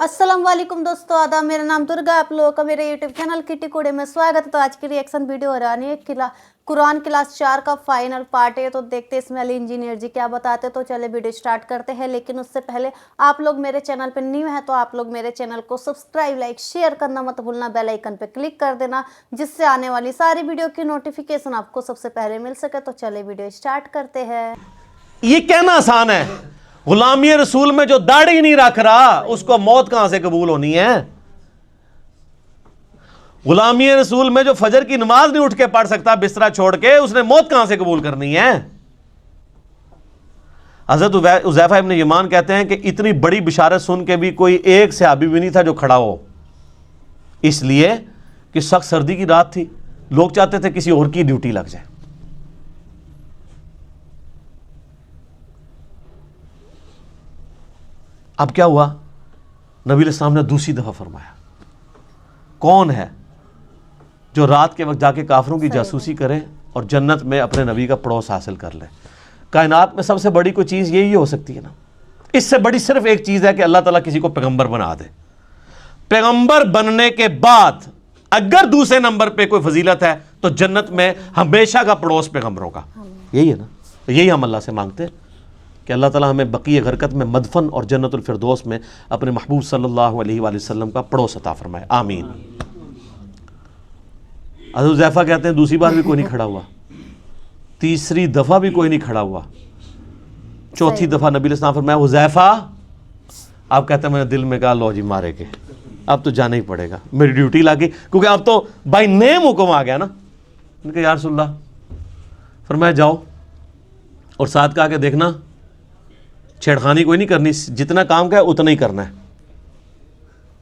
अस्सलाम वालेकुम दोस्तों, आदाब। मेरा नाम दुर्गा, आप लोगों का मेरे यूट्यूब चैनल किटी कोडे में स्वागत है। तो आज की रिएक्शन वीडियो हो रही है कुरान क्लास 4 का फाइनल पार्ट है। तो देखते हैं इसमें अली इंजीनियर जी क्या बताते हैं। तो चले वीडियो स्टार्ट करते हैं, लेकिन उससे पहले आप लोग मेरे चैनल पर न्यू है तो आप लोग मेरे चैनल को सब्सक्राइब, लाइक, शेयर करना मत भूलना। बेल आइकन पे क्लिक कर देना, जिससे आने वाली सारी वीडियो की नोटिफिकेशन आपको सबसे पहले मिल सके। तो चले वीडियो स्टार्ट करते हैं। ये कहना आसान है, गुलामी रसूल में जो दाढ़ी नहीं रख रहा उसको मौत कहां से कबूल होनी है। गुलामी रसूल में जो फजर की नमाज नहीं उठ के पढ़ सकता बिस्तरा छोड़ के, उसने मौत कहां से कबूल करनी है। हजरत उज़ैफा इब्न यमान कहते हैं कि इतनी बड़ी बिशारत सुन के भी कोई एक सहाबी भी नहीं था जो खड़ा हो, इसलिए कि सख्त सर्दी की रात थी, लोग चाहते थे किसी और की ड्यूटी लग जाए। अब क्या हुआ, नबी अलैहिस्सलाम ने दूसरी दफा फरमाया, कौन है जो रात के वक्त जाके काफिरों की जासूसी करे और जन्नत में अपने नबी का पड़ोस हासिल कर ले। कायनात में सबसे बड़ी कोई चीज़ यही हो सकती है ना। इससे बड़ी सिर्फ एक चीज़ है कि अल्लाह ताला किसी को पैगंबर बना दे। पैगंबर बनने के बाद अगर दूसरे नंबर पे कोई फजीलत है तो जन्नत में हमेशा का पड़ोस पैगंबरों का, यही है ना। तो यही हम अल्लाह से मांगते हैं कि अल्लाह ताला हमें बक़ीए गरकत में, मदफन और जन्नतुल फिरदौस में अपने महबूब सल्लल्लाहु अलैहि वसल्लम का पड़ोस अता फरमाए, आमीन। हज़रत हुज़ैफा कहते हैं दूसरी बार भी कोई नहीं खड़ा हुआ, तीसरी दफ़ा भी कोई नहीं खड़ा हुआ, चौथी दफ़ा नबी अलैहि सलाम फरमाया, हुज़ैफा। आप कहते हैं मैंने दिल में कहा लो जी मारे के, अब तो जाना ही पड़ेगा, मेरी ड्यूटी लगी, क्योंकि अब तो बाय नेम हुक्म आ गया ना। उनके या रसूल अल्लाह, फरमाया जाओ, और साथ कहा कि देखना छेड़खानी कोई नहीं करनी, जितना काम का है उतना ही करना है।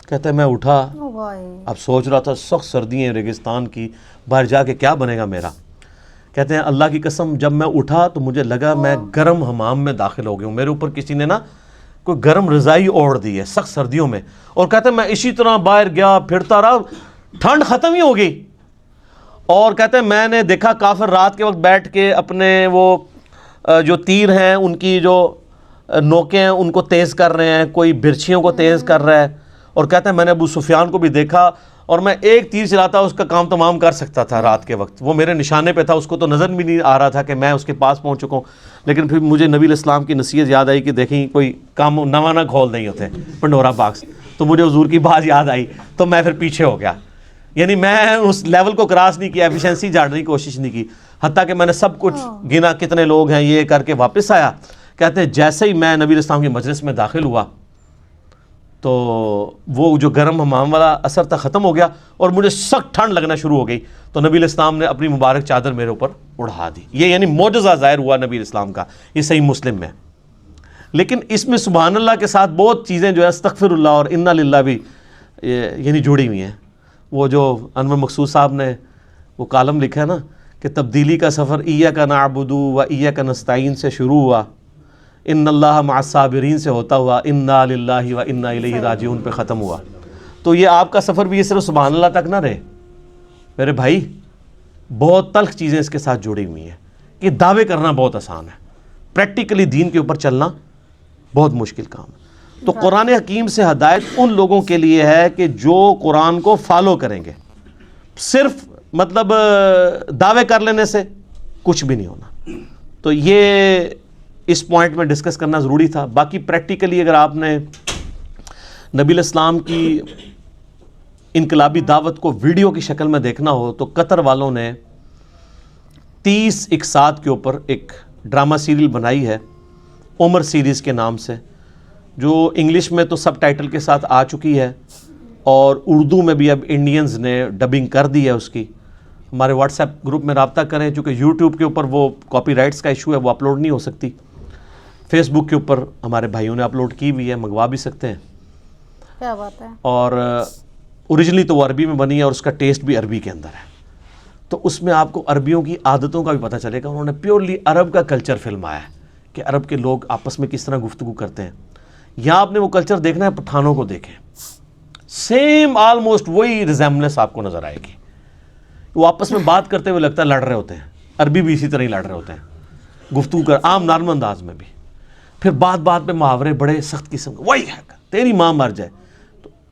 कहता है मैं उठा, अब सोच रहा था सख्त सर्दी है रेगिस्तान की, बाहर जाके क्या बनेगा मेरा। कहते हैं अल्लाह की कसम जब मैं उठा तो मुझे लगा मैं गर्म हमाम में दाखिल हो गया हूँ। मेरे ऊपर किसी ने ना कोई गर्म रज़ाई ओढ़ दी है सख्त सर्दियों में। और कहते हैं मैं इसी तरह बाहर गया, फिरता रहा, ठंड ख़त्म ही हो गई। और कहते हैं मैंने देखा काफिर रात के वक्त बैठ के अपने वो जो तीर हैं उनकी जो नोके हैं उनको तेज़ कर रहे हैं, कोई बिरछियों को तेज़ कर रहा है। और कहते हैं मैंने अबू सुफियान को भी देखा, और मैं एक तीर चलाता उसका काम तमाम कर सकता था रात के वक्त, वो मेरे निशाने पे था, उसको तो नज़र भी नहीं आ रहा था कि मैं उसके पास पहुंच चुका हूँ। लेकिन फिर मुझे नबी अलैहिस्सलाम की नसीहत याद आई कि देखें कोई काम नवा ना खोल नहीं होते पंडोरा बॉक्स, तो मुझे हुजूर की बात याद आई, तो मैं फिर पीछे हो गया। यानी मैं उस लेवल को क्रॉस नहीं किया, एफिशिएंसी झाड़ने की कोशिश नहीं की, हत्ता कि मैंने सब कुछ गिना कितने लोग हैं ये करके वापस आया। कहते हैं जैसे ही मैं नबी अलैहिस्सलाम की मजलिस में दाखिल हुआ तो वो जो गर्म हमाम वाला असर था ख़त्म हो गया और मुझे सख्त ठंड लगना शुरू हो गई। तो नबी अलैहिस्सलाम ने अपनी मुबारक चादर मेरे ऊपर उड़ा दी। ये यानी मौजज़ा ज़ाहिर हुआ नबी अलैहिस्सलाम का, ये सही मुस्लिम में। लेकिन इसमें सुभान अल्लाह के साथ बहुत चीज़ें जो है अस्तग़फिरुल्लाह और इन्ना लिल्लाह भी यानी जुड़ी हुई हैं। वो जो अनवर मकसूद साहब ने वो कालम लिखा है ना कि तब्दीली का सफ़र इय्याका नअबुदु व इय्याका नस्तईन से शुरू हुआ, इन्नल्लाह मअस्साबिरीन से होता हुआ इन्ना लिल्लाहि व इन्ना इलैहि राजिऊन पे ख़त्म हुआ। तो ये आपका सफ़र भी ये सिर्फ सुभान अल्लाह तक ना रहे मेरे भाई, बहुत तल्ख चीज़ें इसके साथ जुड़ी हुई हैं कि दावे करना बहुत आसान है, प्रैक्टिकली दीन के ऊपर चलना बहुत मुश्किल काम है। तो कुरान हकीम से हदायत उन लोगों के लिए है कि जो कुरान को फॉलो करेंगे। सिर्फ मतलब दावे कर लेने से कुछ भी नहीं होना। तो ये इस पॉइंट में डिस्कस करना ज़रूरी था। बाकी प्रैक्टिकली अगर आपने नबी अलैहिस्सलाम की इनकलाबी दावत को वीडियो की शक्ल में देखना हो तो कतर वालों ने 30 इकसात के ऊपर एक ड्रामा सीरियल बनाई है उमर सीरीज़ के नाम से, जो इंग्लिश में तो सब टाइटल के साथ आ चुकी है और उर्दू में भी अब इंडियंस ने डबिंग कर दी है उसकी। हमारे व्हाट्सएप ग्रुप में रब्ता करें, चूँकि यूट्यूब के ऊपर वो कॉपीराइट्स का इशू है, वो अपलोड नहीं हो सकती। फेसबुक के ऊपर हमारे भाइयों ने अपलोड की हुई है, मंगवा भी सकते हैं। क्या बात है। और ओरिजिनली तो वो अरबी में बनी है और उसका टेस्ट भी अरबी के अंदर है, तो उसमें आपको अरबियों की आदतों का भी पता चलेगा। उन्होंने प्योरली अरब का कल्चर फिल्माया है कि अरब के लोग आपस में किस तरह गुफ्तगू करते हैं। यहाँ आपने वो कल्चर देखना है, पठानों को देखें, सेम ऑलमोस्ट वही रिजेम्बलेंस आपको नज़र आएगी। वो आपस में बात करते हुए लगता है लड़ रहे होते हैं, अरबी भी इसी तरह ही लड़ रहे होते हैं, गुफ्तगू कर आम नॉर्मल अंदाज में भी। फिर बात बात पे मुहावरे बड़े सख्त किस्म के, वही है तेरी माँ मर जाए,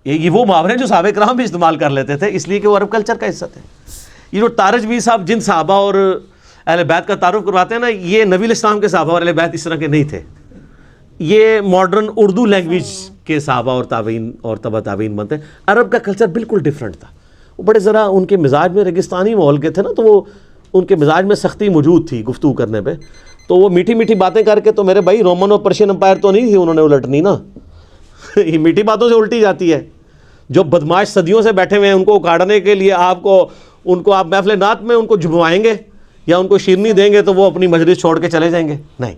یہ وہ محاورے جو صحابہ کرام بھی استعمال کر لیتے تھے، اس لیے کہ وہ عرب کلچر کا حصہ تھے. یہ جو تارج بھی صاحب جن صحابہ اور اہل بیت کا تعارف کرواتے ہیں نا، یہ نبی علیہ السلام کے صحابہ اور اہل بیت اس طرح کے نہیں تھے. یہ ماڈرن اردو لینگویج کے صحابہ اور تابعین اور تبع تابعین بنتے ہیں. عرب کا کلچر بالکل ڈیفرنٹ تھا. وہ بڑے ذرا ان کے مزاج میں ریگستانی ماحول کے تھے نا، تو وہ ان کے مزاج میں سختی موجود تھی گفتگو کرنے پہ. تو وہ میٹھی میٹھی باتیں کر کے، تو میرے بھائی رومن اور پرشین امپائر تو نہیں تھی انہوں نے الٹنی نا. یہ میٹھی باتوں سے الٹی جاتی ہے. جو بدماش صدیوں سے بیٹھے ہوئے ہیں ان کو اکاڑنے کے لیے ان کو آپ محفل نعت میں ان کو جھموائیں گے یا ان کو شیرنی دیں گے تو وہ اپنی مجلس چھوڑ کے چلے جائیں گے. نہیں،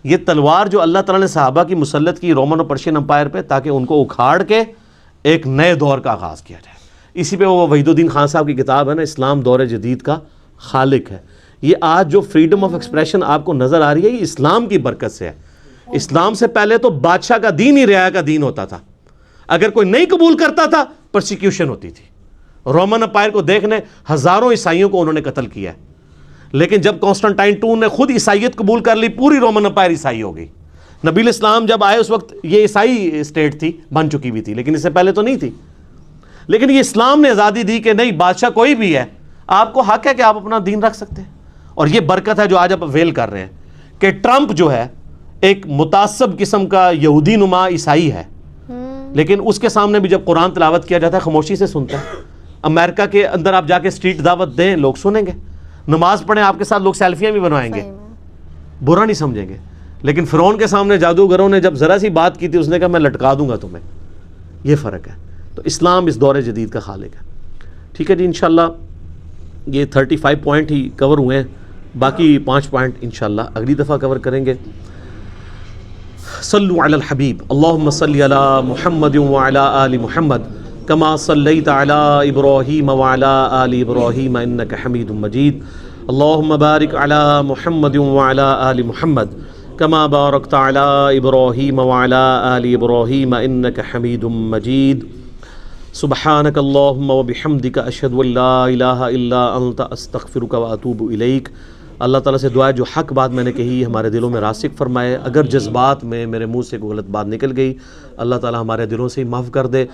یہ تلوار جو اللہ تعالیٰ نے صحابہ کی مسلط کی رومن اور پرشین امپائر پہ، تاکہ ان کو اکھاڑ کے ایک نئے دور کا آغاز کیا جائے. اسی پہ وہ وحید الدین خان صاحب کی کتاب ہے نا، اسلام دور جدید کا خالق ہے. یہ آج جو فریڈم آف ایکسپریشن آپ کو نظر آ رہی ہے، یہ اسلام کی برکت سے ہے. اسلام سے پہلے تو بادشاہ کا دین ہی رعایا کا دین ہوتا تھا. اگر کوئی نہیں قبول کرتا تھا پرسیکیوشن ہوتی تھی. رومن امپائر کو دیکھنے ہزاروں عیسائیوں کو انہوں نے قتل کیا ہے. لیکن جب کانسٹنٹائن ٹون نے خود عیسائیت قبول کر لی، پوری رومن امپائر عیسائی ہو گئی. نبی علیہ السلام جب آئے اس وقت یہ عیسائی اسٹیٹ تھی، بن چکی بھی تھی، لیکن اس سے پہلے تو نہیں تھی. لیکن یہ اسلام نے آزادی دی کہ نہیں، بادشاہ کوئی بھی ہے، آپ کو حق ہے کہ آپ اپنا دین رکھ سکتے ہیں. اور یہ برکت ہے جو آج آپ ویل کر رہے ہیں کہ ٹرمپ جو ہے ایک متعصب قسم کا یہودی نما عیسائی ہے، لیکن اس کے سامنے بھی جب قرآن تلاوت کیا جاتا ہے خاموشی سے سنتا ہے. امریکہ کے اندر آپ جا کے اسٹریٹ دعوت دیں، لوگ سنیں گے. نماز پڑھیں آپ کے ساتھ، لوگ سیلفیاں بھی بنوائیں گے، برا نہیں سمجھیں گے. لیکن فرعون کے سامنے جادوگروں نے جب ذرا سی بات کی تھی، اس نے کہا میں لٹکا دوں گا تمہیں. یہ فرق ہے. تو اسلام اس دور جدید کا خالق ہے. ٹھیک ہے جی، انشاءاللہ یہ 35 پوائنٹ ہی کور ہوئے ہیں، باقی 5 پوائنٹ انشاءاللہ اگلی دفعہ کور کریں گے. صلوا علی الحبیب، اللہم صلی علی محمد وعلی آل محمد کما صلیت علی ابراہیم وعلی آل ابراہیم انک حمید مجید. اللہم بارک علی محمد وعلی آل محمد کما بارکت علی ابراہیم وعلی آل ابراہیم انک حمید مجید. سبحانک اللہم وبحمدک اشہد ان لا الہ الا انت استغفرک واتوب الیک. اللہ تعالیٰ سے دعا ہے جو حق بات میں نے کہی ہمارے دلوں میں راسخ فرمائے. اگر جذبات میں میرے منہ سے کوئی غلط بات نکل گئی، اللہ تعالیٰ ہمارے دلوں سے ہی معاف کر دے.